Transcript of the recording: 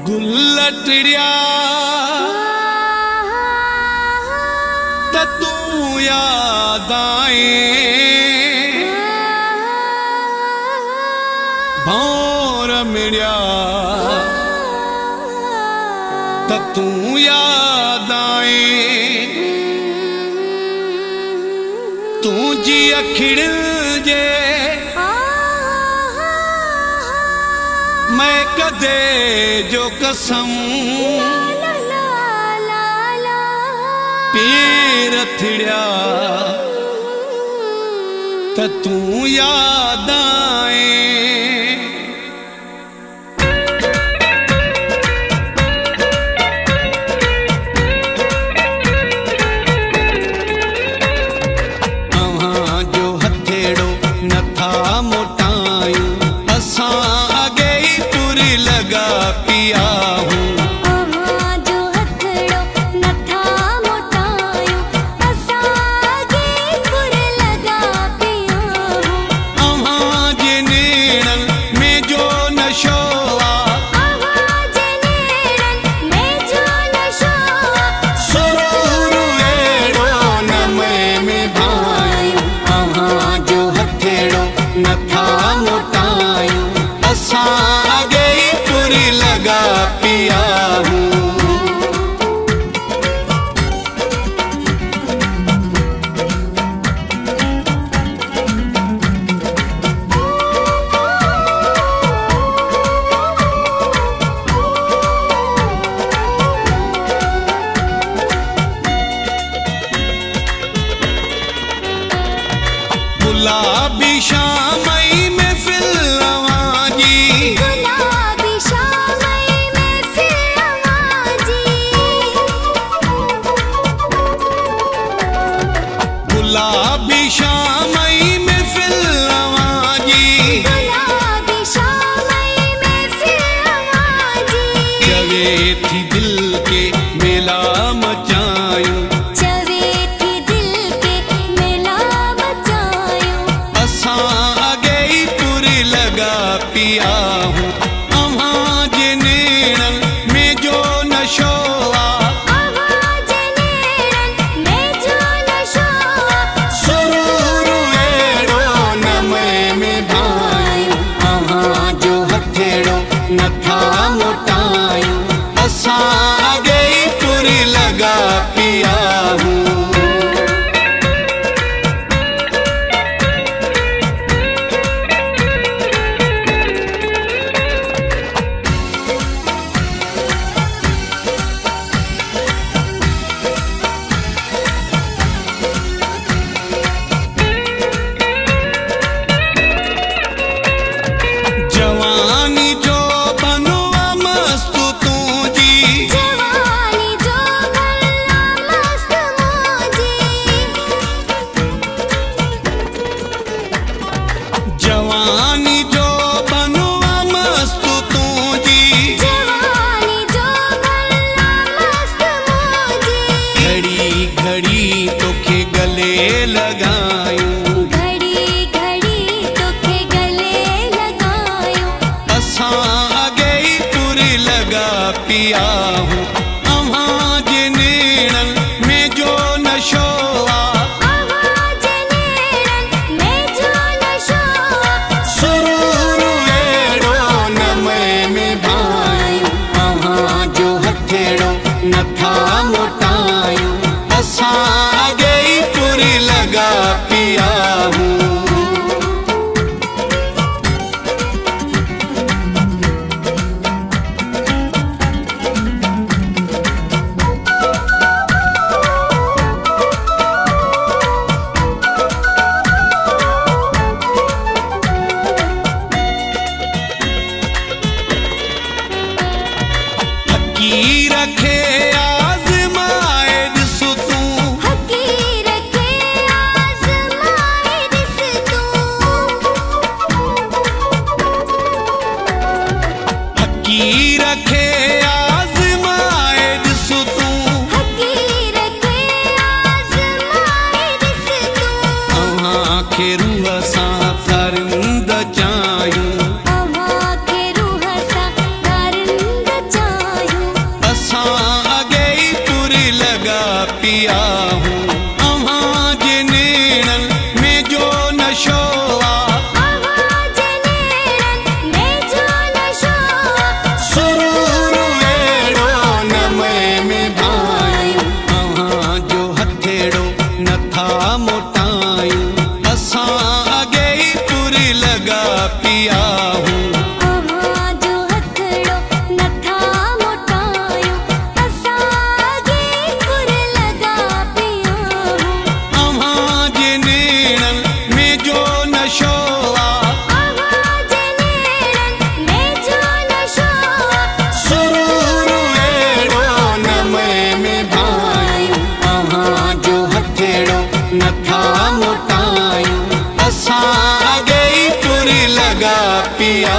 गुल्लटड़िया तू याद आए भौर मिड़िया तू याद आए तू जी अखिड़ जे मैं कदे जो कसम पीर थिड़िया तू याद आए जो हथेड़ो नथा मोटायूं असां अगे पूरी लगा पिया हूँ जो हथड़ो नथा मोटायूं असां अगे पूरी लगा पिया हूँ जे नेणन में जो नशो जे नेणन में जो नशो सुरूर एड़ो न में भायूं जो हथेड़ो नथा मोटायूं असां अगे पूरी लगा पिया हूँ गुलाबी शामई में फिल्लवाजी गुलाबी शामई में फिल्लवाजी गुलाबी शामई में फिल्लवाजी गुलाबी शामई में फिल्लवाजी चवे थी दिल के मेला मचायूं चवे थी दिल के मेला मचायूं असां अगे पूरी लगा पिया हूँ जे नेणन में जो नशो जे नेणन में जो नशो सुरूर एड़ो न में भायूं जो हथेड़ो नथा मोटायूं असां अगे पूरी लगा पिया हूँ जवानी जो बनवा मस्त तू जी जवानी जो भला मस्त मौजी जवानी जो बनवा मस्त तू जी जवानी जो भला मस्त मौजी घड़ी घड़ी तोखे गले लगायूं घड़ी घड़ी तोखे गले लगायूं असां अगे पूरी लगा पिया हूँ जे नेणन में जो नशो जे नेणन में जो नशो सुरूर एड़ो न में भायूं जो हथेड़ो नथा मोटायूं असां अगे पूरी लगा पिया हूँ हकीर खे आज़माए ॾिस तूं हकीर खे आज़माए ॾिस तूं अव्हां खे रूह सां तरंद चाहियूं अव्हां खे रूह सां तरंद चाहियूं असां अॻे ई पुरी लॻा पिया हूं अव्हां जे नेणनि में जो नशो सुरूर अहिड़ो नमे में भायूं अव्हां जो हथेड़ो नथा मोटायूं असां अॻे ई पुरी लॻा पिया हूं अव्हां जो हथड़ो नथा मोटायूं असां अॻे पुर लॻा पिया हूं अव्हां जे नेणनि में जो नशो अव्हां जे नेणनि में जो नशो सुरूर अहिड़ो नमे में भायूं अव्हां जो हथेड़ो नथा मोटायूं असां अॻे ई पुरी लॻा पिया